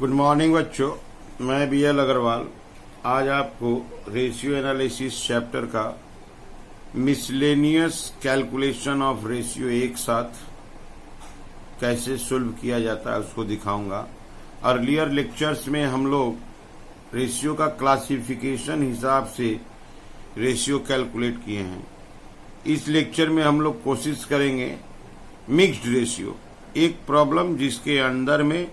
Good morning बच्चों, मैं BL Agarwal आज आपको रेशियो एनालिसिस चैप्टर का मिसलेनियस कैलकुलेशन ऑफ रेशियो एक साथ कैसे सोल्व किया जाता है उसको दिखाऊंगा। अर्लियर लेक्चर्स में हम लोग रेशियो का क्लासिफिकेशन हिसाब से रेशियो कैलकुलेट किए हैं। इस लेक्चर में हम लोग कोशिश करेंगे मिक्स्ड रेशियो, एक प्रॉब्लम जिसके अंदर में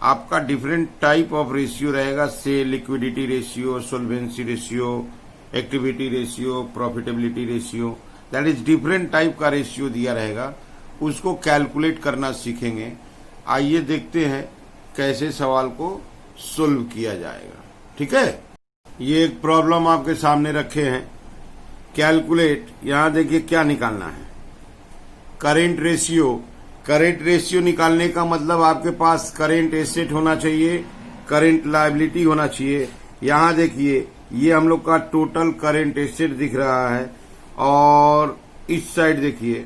आपका डिफरेंट टाइप ऑफ रेशियो रहेगा, से liquidity ratio, solvency ratio, activity ratio, profitability ratio, that is different type का रेशियो दिया रहेगा, उसको कैलकुलेट करना सीखेंगे। आइए देखते हैं कैसे सवाल को सोल्व किया जाएगा। ठीक है, ये एक प्रॉब्लम आपके सामने रखे हैं। कैलकुलेट, यहां देखिए क्या निकालना है, करेंट रेशियो। करेंट रेशियो निकालने का मतलब आपके पास करेंट एसेट होना चाहिए, करेंट लायबिलिटी होना चाहिए। यहां देखिए ये हम लोग का टोटल करेंट एसेट दिख रहा है और इस साइड देखिए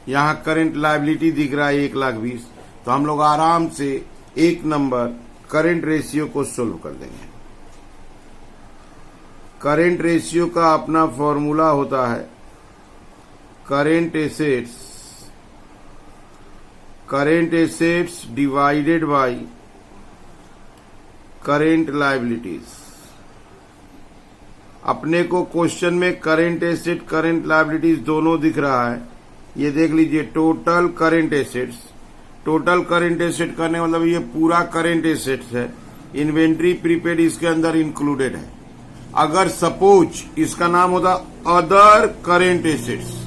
यहां करेंट लायबिलिटी दिख रहा है 1,20,000। तो हम लोग आराम से एक नंबर करेंट रेशियो को सोल्व कर देंगे। करेंट रेशियो का अपना फॉर्मूला होता है current assets divided by current liabilities. अपने को क्वेश्चन में करेंट एसेट करेंट लायबिलिटीज दोनों दिख रहा है। ये देख लीजिए total current assets, total current asset करने मतलब ये पूरा करेंट एसेट्स है। इन्वेंट्री प्रीपेड इसके अंदर इंक्लूडेड है। अगर सपोज इसका नाम होता अदर करेंट एसेट्स,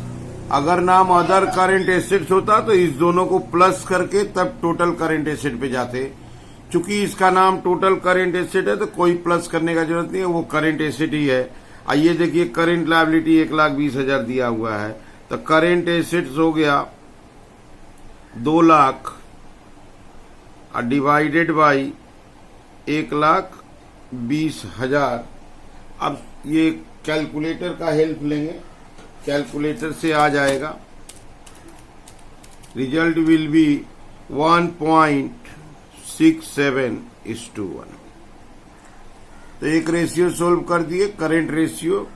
अगर नाम अदर करेंट एसेट्स होता तो इस दोनों को प्लस करके तब टोटल करेंट एसेट पे जाते। चूंकि इसका नाम टोटल करेंट एसेट है तो कोई प्लस करने का जरूरत नहीं है, वो करेंट एसेट ही है। आइए देखिए करेंट लायबिलिटी 1,20,000 दिया हुआ है, तो करेंट एसेट्स हो गया 2 लाख डिवाइडेड बाई 1,20,000। अब ये कैलकुलेटर का हेल्प लेंगे, कैलकुलेटर से आ जाएगा। Result will be 1.67:1। तो एक रेशियो सोल्व कर दिए, current ratio.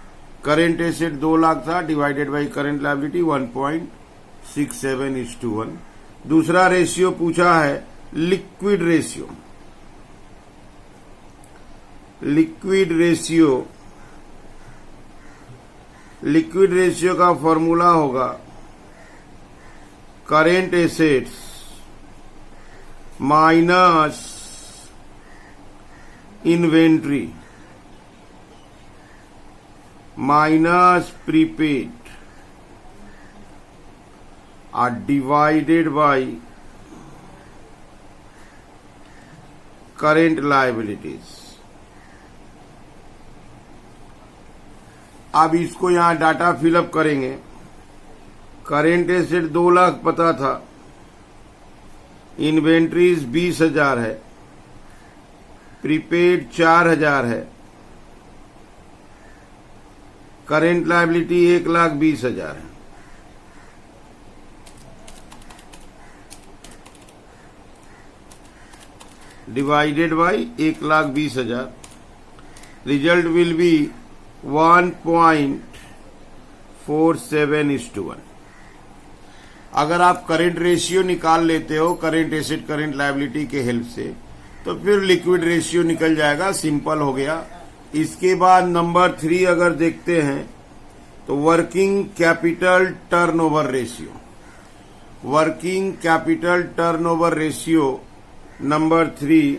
Current asset 2 lakh था डिवाइडेड बाई करेंट लायबिलिटी 1.67:1। दूसरा रेशियो पूछा है लिक्विड रेशियो। लिक्विड रेशियो का फॉर्मूला होगा current assets minus inventory minus prepaid are divided by current liabilities। अब इसको यहां डाटा फिलअप करेंगे। करेंट एसेट 2 लाख पता था, इन्वेंट्रीज 20,000 है, प्रीपेड 4,000 है, करेंट लायबिलिटी 1,20,000 है। Divided by 1,20,000। Result will be 1.47:1। अगर आप करेंट रेशियो निकाल लेते हो करेंट एसेट करेंट लायबिलिटी के हेल्प से, तो फिर लिक्विड रेशियो निकल जाएगा। सिंपल हो गया। इसके बाद नंबर 3 अगर देखते हैं तो working capital turnover ratio. Working capital turnover ratio number 3,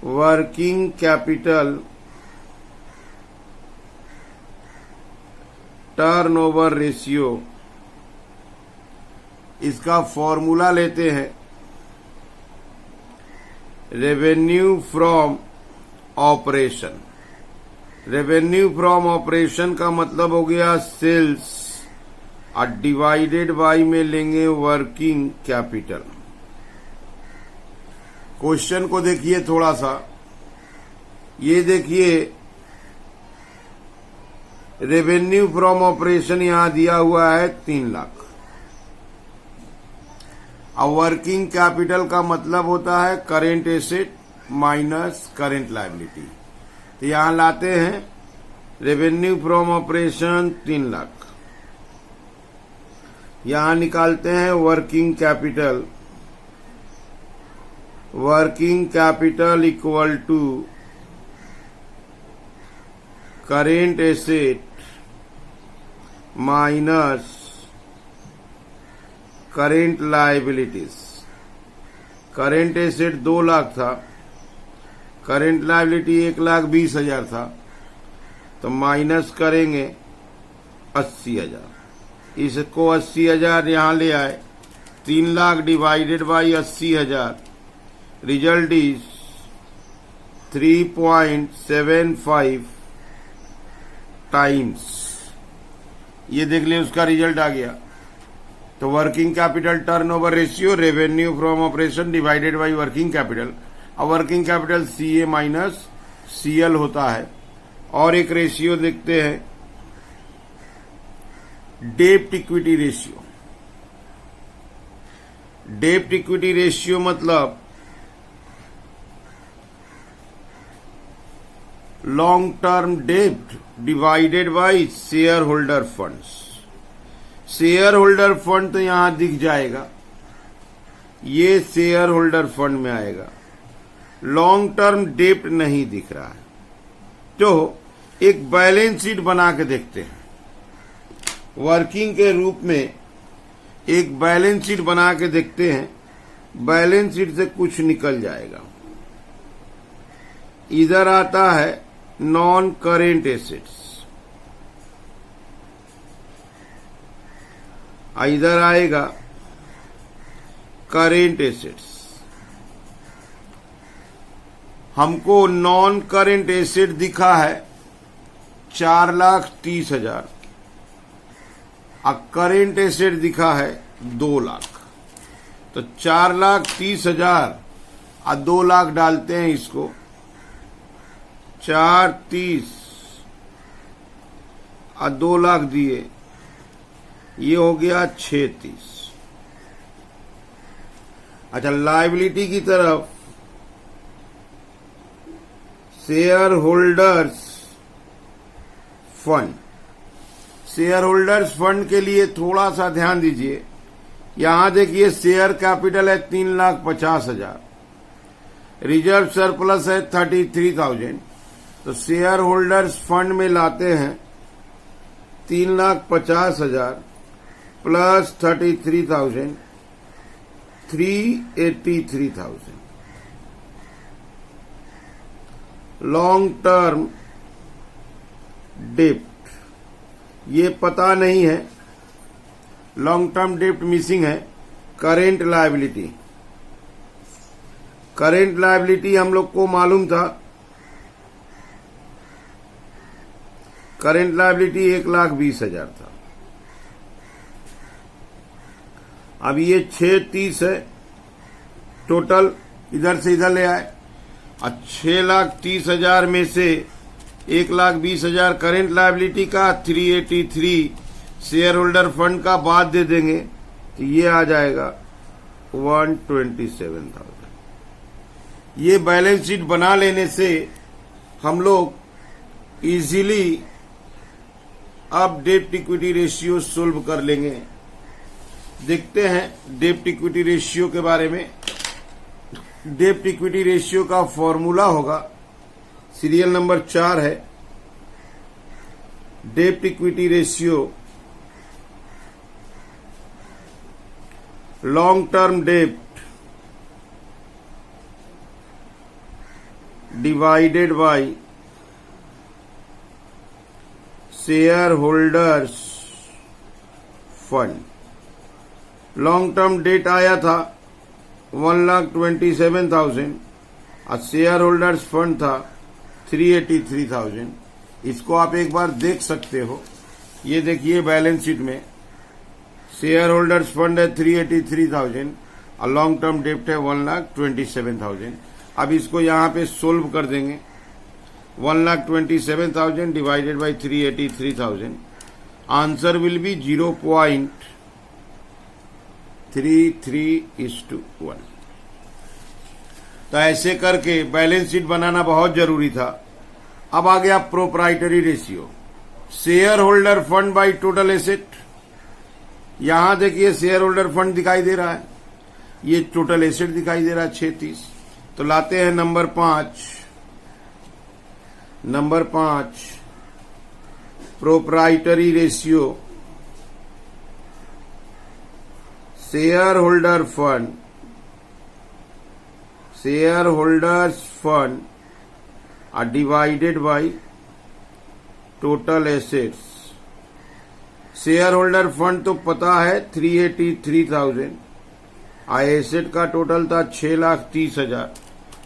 working capital turnover ratio, इसका फॉर्मूला लेते हैं revenue from operation. Revenue from operation का मतलब हो गया सेल्स और डिवाइडेड बाई में लेंगे वर्किंग कैपिटल। क्वेश्चन को देखिए थोड़ा सा, ये देखिए रेवेन्यू फ्रॉम ऑपरेशन यहां दिया हुआ है 3 लाख। अब वर्किंग कैपिटल का मतलब होता है current asset minus current liability. तो यहां लाते हैं रेवेन्यू फ्रॉम ऑपरेशन 3 लाख, यहां निकालते हैं working capital. Working capital equal to current asset minus current liabilities. Current asset 2 lakh था, करेंट लायबिलिटी 1,20,000 था, तो माइनस करेंगे 80,000। इसको 80,000 यहां ले आए, 3 lakh divided by 80,000, result is 3.75 times. ये देख ले उसका रिजल्ट आ गया। तो working capital turnover ratio revenue from operation divided by working capital. अब working capital CA minus CL होता है। और एक रेशियो देखते हैं, डेब्ट इक्विटी रेशियो। डेब्ट इक्विटी रेशियो मतलब लॉन्ग टर्म डेब्ट divided by share holder funds. Share holder fund तो यहां दिख जाएगा, ये शेयर होल्डर फंड में आएगा, लॉन्ग टर्म डेब्ट नहीं दिख रहा है। तो एक बैलेंस शीट बना के देखते हैं, वर्किंग के रूप में एक बैलेंस शीट बना के देखते हैं। बैलेंस शीट से कुछ निकल जाएगा। इधर आता है नॉन करेंट एसेट्स, इधर आएगा करेंट एसेट्स। हमको नॉन करेंट एसेट दिखा है 4,30,000, अब करेंट एसेट दिखा है 2 लाख। तो 4,30,000 और 2 लाख डालते हैं इसको, 4,30,000 और 2 लाख दिए, ये हो गया 36। अच्छा, लायबिलिटी की तरफ share holders fund. Share holders fund के लिए थोड़ा सा ध्यान दीजिए। यहां देखिए शेयर कैपिटल है 3,50,000, रिजर्व सरप्लस है 33,000। तो शेयर होल्डर्स फंड में लाते हैं 3,50,000 प्लस 33,000, 383,000। लॉन्ग टर्म डेब्ट ये पता नहीं है, लॉन्ग टर्म डेब्ट मिसिंग है। करेंट लायबिलिटी, करेंट लायबिलिटी हम लोग को मालूम था, करेंट लायबिलिटी 1,20,000 था। अब ये 630 है टोटल, इधर से इधर ले आए। और 6,30,000 में से 1,20,000 करेंट लायबिलिटी का, 383 शेयर होल्डर फंड का बाद दे देंगे, तो ये आ जाएगा 127,000। ये बैलेंस शीट बना लेने से हम लोग इजीली अब डेब्ट इक्विटी रेशियो सोल्व कर लेंगे। देखते हैं डेब्ट इक्विटी रेशियो के बारे में। डेब्ट इक्विटी रेशियो का फॉर्मूला होगा, सीरियल नंबर 4 है। डेब्ट इक्विटी रेशियो लॉन्ग टर्म डेब्ट divided by share holders fund. Long term debt आया था 1,27,000 और शेयर होल्डर्स फंड था 383,000। इसको आप एक बार देख सकते हो। ये देखिए बैलेंस शीट में शेयर होल्डर्स फंड है 383,000 और लॉन्ग टर्म डेब्ट है 1,27,000। अब इसको यहां पे सोल्व कर देंगे। 1,27,000 divided by 383,000, answer will B 33:1। तो ऐसे करके बैलेंस शीट बनाना बहुत जरूरी था। अब आ गया proprietary ratio, share holder fund by total asset. यहां देखिए शेयर होल्डर फंड दिखाई दे रहा है, ये टोटल एसेट दिखाई दे रहा है 36। तो लाते हैं number 5 proprietary ratio, share holders fund are divided by total assets। Share holder fund तो पता है 383,000, एसेट का टोटल था 6,30,000।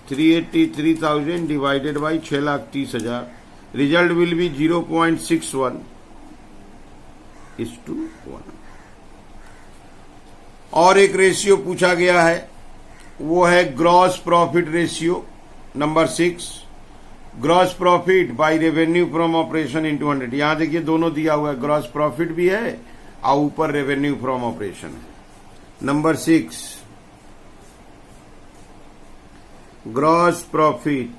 383,000 divided by 6,30,000, result will be 0.61:1। और एक रेशियो पूछा गया है, वो है gross profit ratio number 6, gross profit by revenue from operation into 100। यहां देखिए दोनों दिया हुआ है, ग्रॉस प्रॉफिट भी है और ऊपर रेवेन्यू फ्रॉम ऑपरेशन है। Number 6 gross profit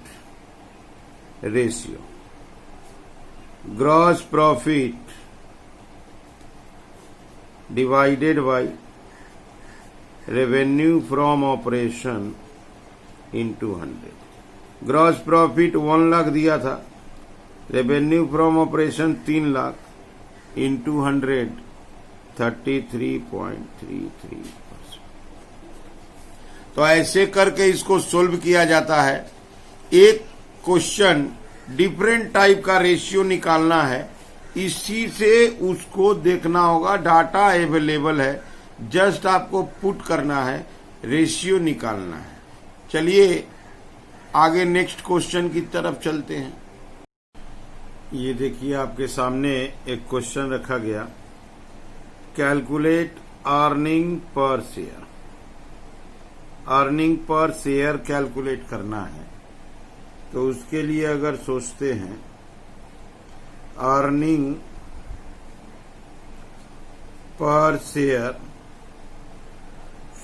ratio, gross profit divided by revenue from operation into 100। Gross profit 1 lakh दिया था, revenue from operation 3 lakh into 100 33.33%। तो ऐसे करके इसको सोल्व किया जाता है। एक क्वेश्चन डिफरेंट टाइप का रेशियो निकालना है, इसी से उसको देखना होगा। डाटा अवेलेबल है, जस्ट आपको पुट करना है, रेशियो निकालना है। चलिए आगे नेक्स्ट क्वेश्चन की तरफ चलते हैं। ये देखिए आपके सामने एक क्वेश्चन रखा गया, calculate earning per share. Earning per share calculate करना है, तो उसके लिए अगर सोचते हैं earning per share,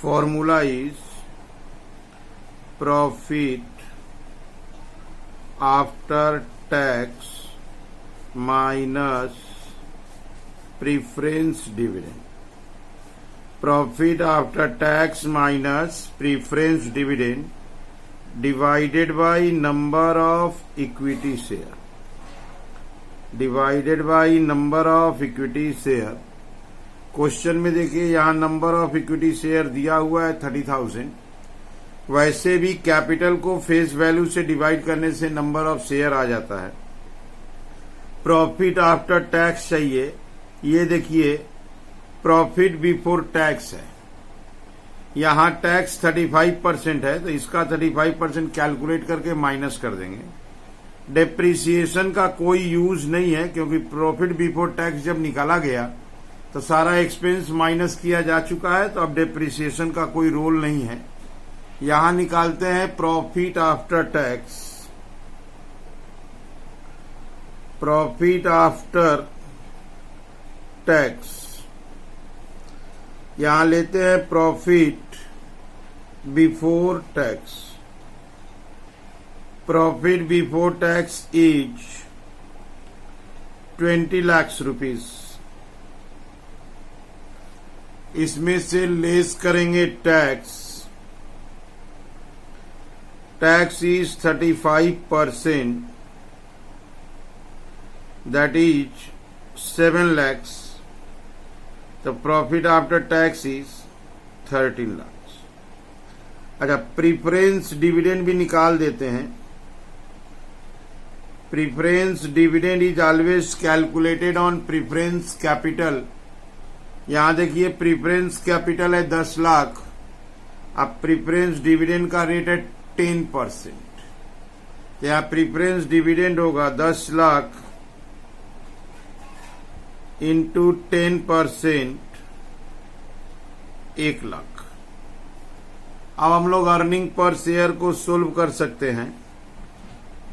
formula is profit after tax minus preference dividend. Profit after tax minus preference dividend divided by number of equity share, divided by number of equity share. Question में देखिए यहां नंबर ऑफ इक्विटी शेयर दिया हुआ है 30,000। वैसे भी capital को face value से डिवाइड करने से नंबर ऑफ शेयर आ जाता है। प्रॉफिट आफ्टर टैक्स चाहिए, ये देखिए प्रॉफिट बिफोर टैक्स है, यहां टैक्स 35% है, तो इसका 35% कैलकुलेट करके माइनस कर देंगे। डेप्रिसिएशन का कोई यूज नहीं है, क्योंकि प्रॉफिट बिफोर टैक्स जब निकाला गया तो सारा एक्सपेंस माइनस किया जा चुका है, तो अब डेप्रिसिएशन का कोई रोल नहीं है। यहां निकालते हैं profit after tax, profit after tax. यहां लेते हैं profit before tax. Profit before tax is 20 lakh rupees. इसमें से लेस करेंगे tax, tax is 35%, that is 7 lakhs. The profit after tax is 13 lakhs. अच्छा, प्रीफरेंस डिविडेंड भी निकाल देते हैं। Preference dividend is always calculated on preference capital. यहां देखिए प्रीफरेंस कैपिटल है 10 लाख, अब प्रीफरेंस डिविडेंड का रेट है 10%, तो यहां प्रीफरेंस डिविडेंड होगा 10 लाख इंटू 10%, 1 लाख। अब हम लोग अर्निंग पर शेयर को सोल्व कर सकते हैं।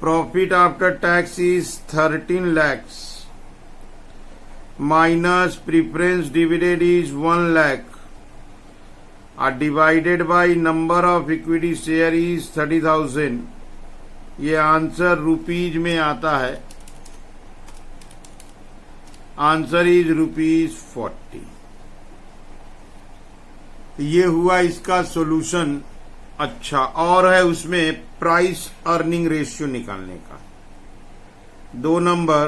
Profit after tax is 13 lakhs minus preference dividend is 1 lakh, divided by number of equity share is 30,000। ये आंसर रुपीज में आता है, आंसर इज ₹40। ये हुआ इसका सॉल्यूशन। अच्छा, और है उसमें प्राइस अर्निंग रेशियो निकालने का। 2 नंबर,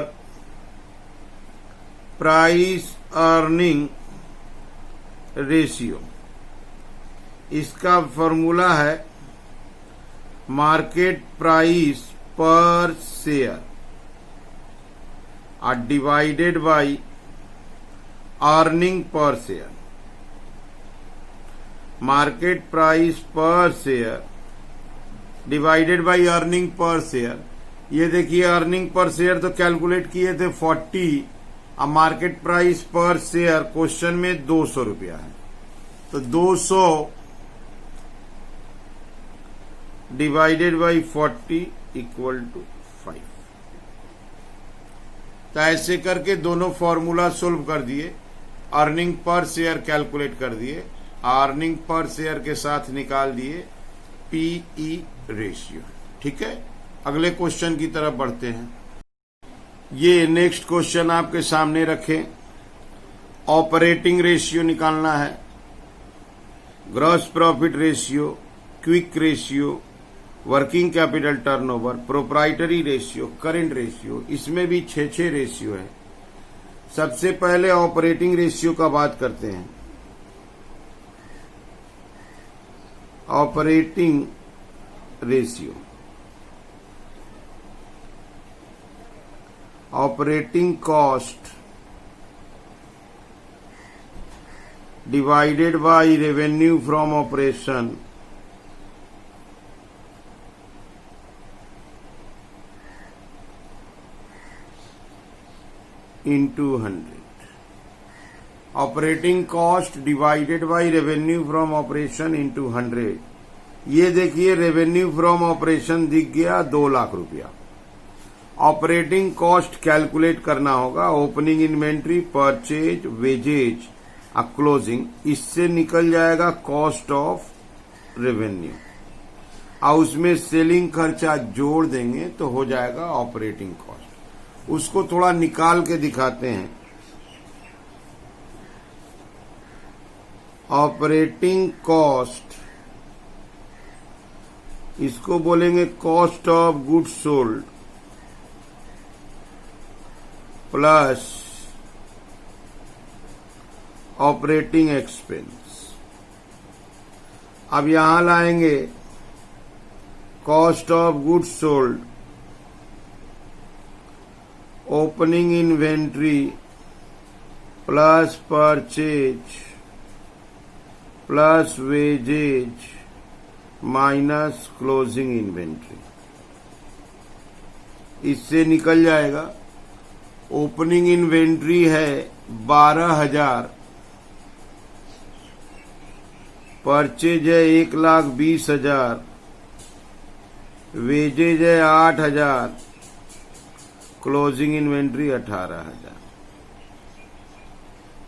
प्राइस अर्निंग रेशियो, इसका फॉर्मूला है market price per share divided by earning per share. Market price per share divided by earning per share. ये देखिए, अर्निंग पर शेयर तो कैलकुलेट किए थे 40, अब market price per share question में 200 रुपया है, तो 200 डिवाइडेड बाय 40 इक्वल टू 5। तो ऐसे करके दोनों फॉर्मूला सोल्व कर दिए, अर्निंग पर शेयर कैलकुलेट कर दिए, अर्निंग पर शेयर के साथ निकाल दिए पीई रेशियो। ठीक है, अगले क्वेश्चन की तरफ बढ़ते हैं। ये नेक्स्ट क्वेश्चन आपके सामने रखें। ऑपरेटिंग रेशियो निकालना है, gross profit ratio, quick ratio, working capital turnover, proprietary ratio, current ratio. इसमें भी 6 रेशियो है। सबसे पहले ऑपरेटिंग रेशियो का बात करते हैं। Operating ratio, operating cost divided by revenue from operation into 100। Operating cost divided by revenue from operation into 100। ये देखिए, रेवेन्यू फ्रॉम ऑपरेशन दिख गया 2 लाख रुपया। ऑपरेटिंग कॉस्ट कैलकुलेट करना होगा, opening inventory, purchase, wages, closing. इससे निकल जाएगा कॉस्ट ऑफ रेवेन्यू, और उसमें सेलिंग खर्चा जोड़ देंगे तो हो जाएगा ऑपरेटिंग कॉस्ट। उसको थोड़ा निकाल के दिखाते हैं। ऑपरेटिंग कॉस्ट, इसको बोलेंगे cost of goods sold plus operating expense. अब यहां लाएंगे cost of goods sold, opening inventory plus purchase plus wages minus closing inventory. इससे निकल जाएगा ओपनिंग इन्वेंट्री है 12,000, परचेज है 1,20,000, वेजेज है 8,000, क्लोजिंग इन्वेंट्री 18,000।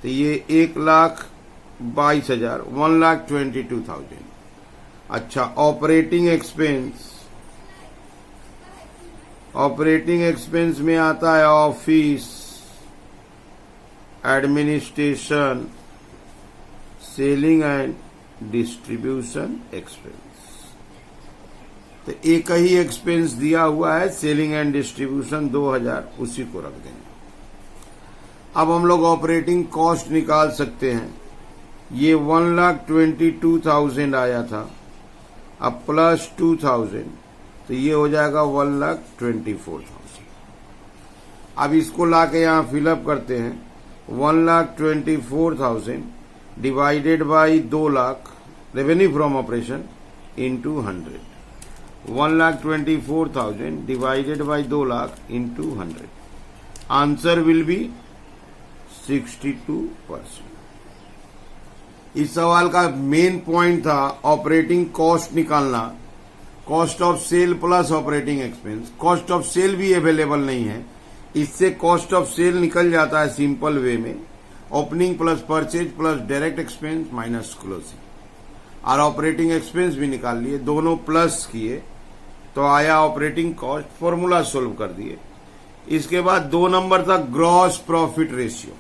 तो ये 1,22,000, 1,22,000। अच्छा, ऑपरेटिंग एक्सपेंस, ऑपरेटिंग एक्सपेंस में आता है office, administration, selling and distribution expense. तो एक ही एक्सपेंस दिया हुआ है, सेलिंग एंड डिस्ट्रीब्यूशन 2,000, उसी को रख देंगे। अब हम लोग ऑपरेटिंग कॉस्ट निकाल सकते हैं। ये 1,22,000 आया था, अब प्लस 2,000, तो ये हो जाएगा 1,24,000। अब इसको लाके यहां फिलअप करते हैं। 1,24,000 divided by 2 lakh revenue from operation into 100। 1,24,000 divided by 2 lakh into 100। Answer will be 62%। इस सवाल का मेन पॉइंट था ऑपरेटिंग कॉस्ट निकालना, cost of sale plus operating expense. Cost of sale भी अवेलेबल नहीं है, इससे कॉस्ट ऑफ सेल निकल जाता है सिंपल वे में, opening plus purchase plus direct expense minus closing. और ऑपरेटिंग एक्सपेंस भी निकाल लिए, दोनों प्लस किए तो आया ऑपरेटिंग कॉस्ट, फॉर्मूला सोल्व कर दिए। इसके बाद 2 नंबर था gross profit ratio.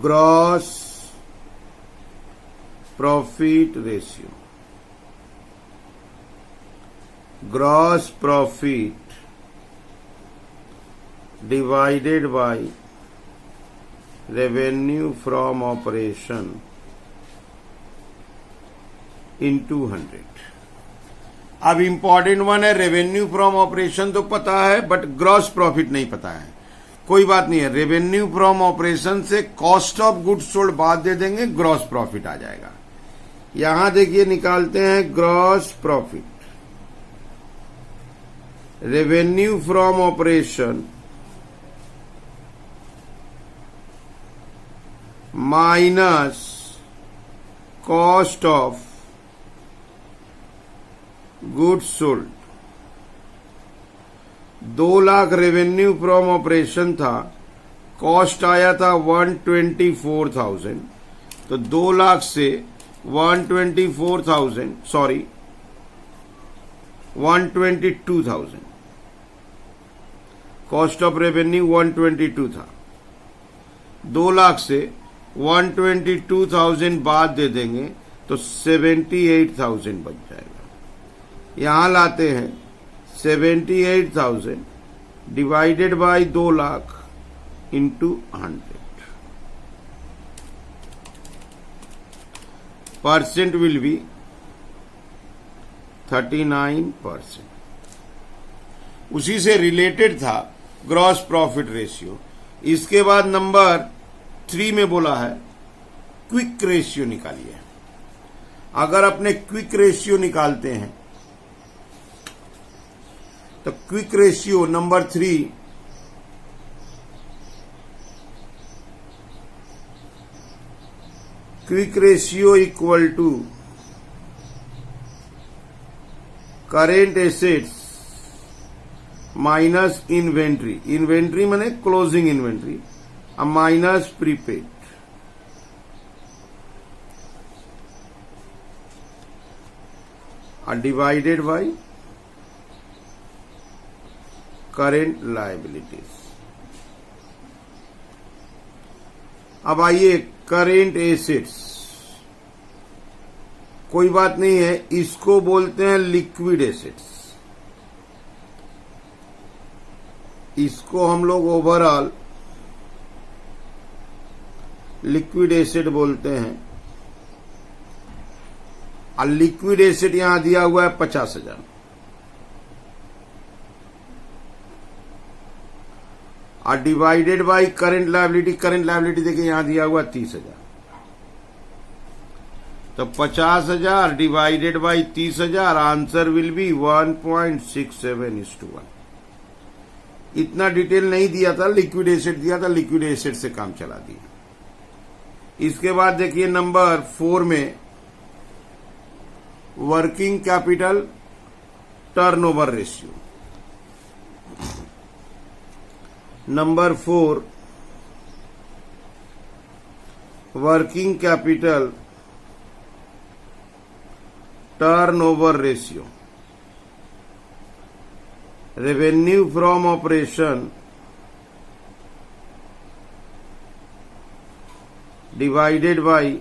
Gross profit ratio, gross profit divided by revenue from operation into 100। अब इंपॉर्टेंट वन है, रेवेन्यू फ्रॉम ऑपरेशन तो पता है बट ग्रॉस प्रॉफिट नहीं पता है। कोई बात नहीं है, रेवेन्यू फ्रॉम ऑपरेशन से कॉस्ट ऑफ गुड्स सोल्ड बाद दे देंगे, ग्रॉस प्रॉफिट आ जाएगा। यहां देखिए निकालते हैं gross profit, revenue from operation minus cost of goods sold. 2 lakh revenue from operation था, कॉस्ट आया था 124,000, तो 2 लाख से 122,000 कॉस्ट ऑफ रेवेन्यू 122 था, 2 लाख से 122,000 बाद दे देंगे तो 78,000 बच जाएगा। यहां लाते हैं 78,000 divided by 2 lakh into 100। Percent will be 39%। उसी से रिलेटेड था ग्रॉस प्रॉफिट रेशियो। इसके बाद नंबर 3 में बोला है क्विक रेशियो निकालिए। अगर अपने क्विक रेशियो निकालते हैं तो quick ratio number 3 quick ratio equal to current assets minus inventory, inventory माने closing inventory, minus prepaid, divided by current liabilities. अब आइए करेंट एसेट्स, कोई बात नहीं है, इसको बोलते हैं लिक्विड एसेट्स। इसको हम लोग ओवरऑल लिक्विड एसेट बोलते हैं। और लिक्विड एसेट यहां दिया हुआ है 50,000, और divided by current liability, current liability देखिए यहां दिया हुआ 30,000, तो 50,000 divided by 30,000, answer will B 1.67:1। इतना डिटेल नहीं दिया था, लिक्विड एसेट दिया था, लिक्विड एसेट से काम चला दिया। इसके बाद देखिए नंबर 4 में working capital turnover ratio. Number 4 working capital turnover ratio, revenue from operation divided by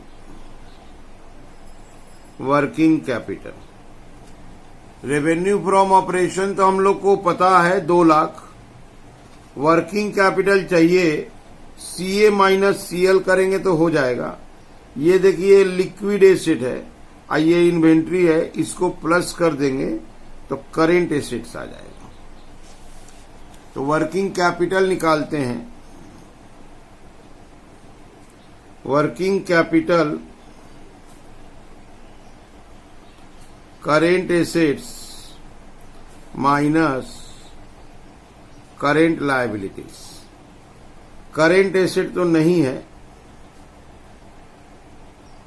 working capital. Revenue from operation तो हम लोग को पता है 2 लाख, वर्किंग कैपिटल चाहिए, सीए माइनस सीएल करेंगे तो हो जाएगा। ये देखिए लिक्विड एसेट है, ये इन्वेंट्री है, इसको प्लस कर देंगे तो करेंट एसेट्स आ जाएगा। तो वर्किंग कैपिटल निकालते हैं, working capital current assets minus current liabilities. Current asset तो नहीं है,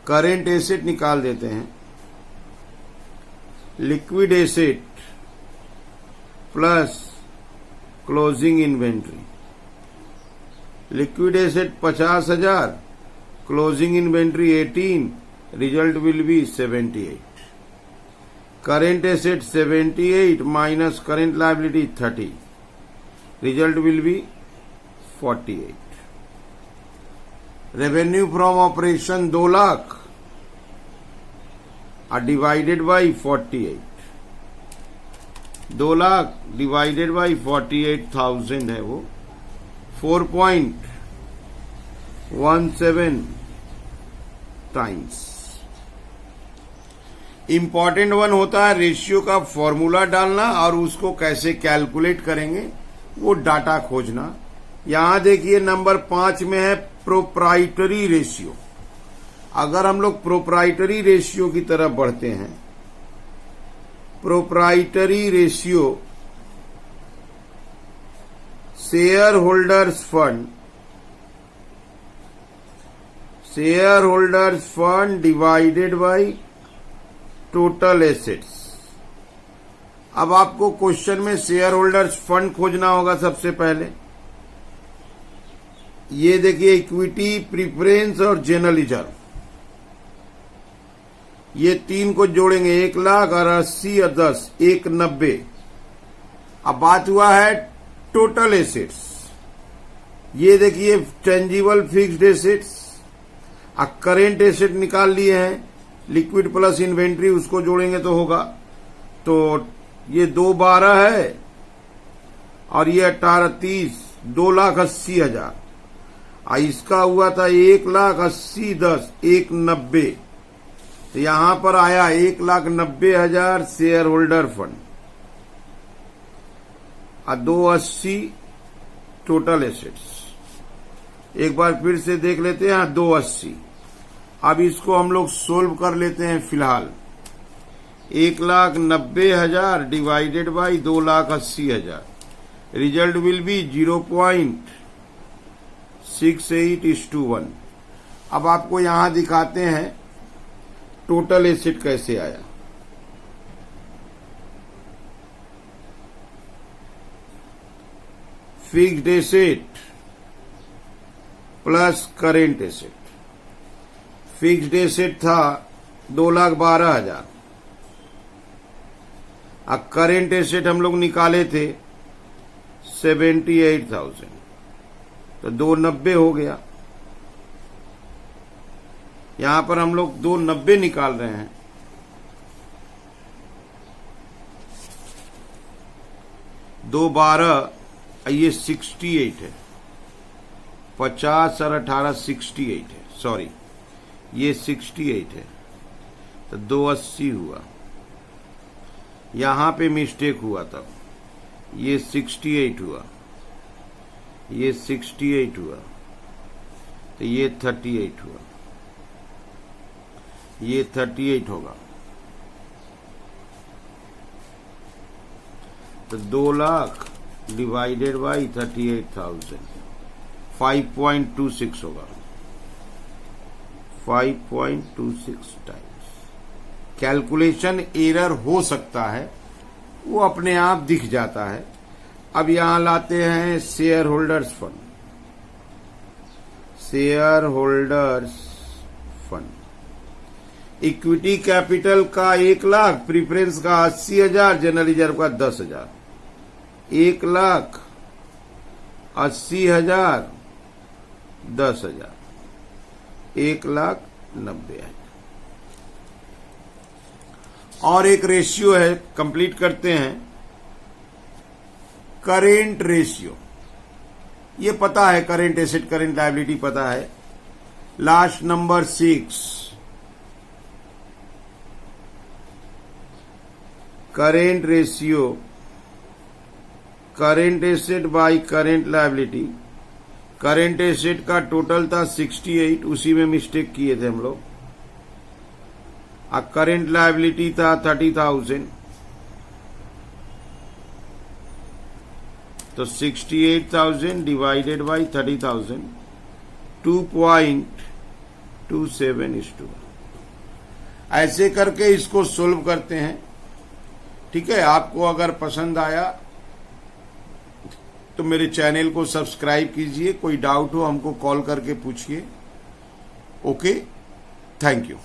करेंट एसेट निकाल देते हैं, liquid asset plus closing inventory. Liquid asset 50,000 closing inventory 18, result will be 78. Current asset 78 minus current liability 30, result will be 48. Revenue from operation 2 lakh are divided by 48. 2 lakh divided by 48,000 है वो 4.17 times. Important one होता है ratio का formula डालना और उसको कैसे calculate करेंगे वो डाटा खोजना। यहां देखिए नंबर 5 में है प्रोप्राइटरी रेशियो। अगर हम लोग प्रोप्राइटरी रेशियो की तरफ बढ़ते हैं, proprietary ratio share holders fund divided by total assets. अब आपको क्वेश्चन में शेयर होल्डर्स फंड खोजना होगा। सबसे पहले ये देखिए इक्विटी, प्रीफरेंस और जनरल रिजर्व, ये 3 को जोड़ेंगे 1 लाख और 80 और 10 190। अब बात हुआ है टोटल एसेट्स। ये देखिए tangible fixed assets, current asset निकाल लिए हैं, लिक्विड प्लस इन्वेंट्री उसको जोड़ेंगे तो होगा। तो ये 212 है और ये 1830, 2,80,000। इसका हुआ था 1,80,10 190। तो यहां पर आया 1,90,000 शेयर होल्डर फंड और 280 टोटल एसेट्स। एक बार फिर से देख लेते हैं 280। अब इसको हम लोग सोल्व कर लेते हैं। फिलहाल 1,90,000 divided by 2,80,000, result will be 0.68:1। अब आपको यहां दिखाते हैं टोटल एसेट कैसे आया। Fixed asset plus current asset. Fixed asset था 2,12,000। अब करेंट एसेट हम लोग निकाले थे 78,000, तो 290 हो गया। यहां पर हम लोग 290 निकाल रहे हैं। दो 12 ये 68 है, 50 और 18 68 है, सॉरी ये 68 है, तो 280 हुआ। यहां पे मिस्टेक हुआ तब, ये 68 हुआ, ये 68 हुआ, तो ये 38 हुआ, ये 38 होगा। तो 2 लाख डिवाइडेड बाई 38,000 5.26 होगा, 5.26 टाइम्स। कैलकुलेशन एरर हो सकता है, वो अपने आप दिख जाता है। अब यहां लाते हैं share holders fund. Share holders fund equity capital का 1 लाख, प्रीफरेंस का 80,000, जनरल रिजर्व का 10,000। 1,80,000 10,000, 1,90,000। और एक रेशियो है, कंप्लीट करते हैं। करेंट रेशियो, ये पता है, करेंट एसेट करेंट लायबिलिटी पता है। Last number 6, current ratio current asset by current liability. Current asset का टोटल था 68, उसी में मिस्टेक किए थे हम लोग। करेंट लायबिलिटी था 30,000, तो 68,000 डिवाइडेड बाई 30,000, 2.27:1। ऐसे करके इसको सोल्व करते हैं। ठीक है, आपको अगर पसंद आया तो मेरे चैनल को सब्सक्राइब कीजिए। कोई डाउट हो हमको कॉल करके पूछिए। Okay, thank you.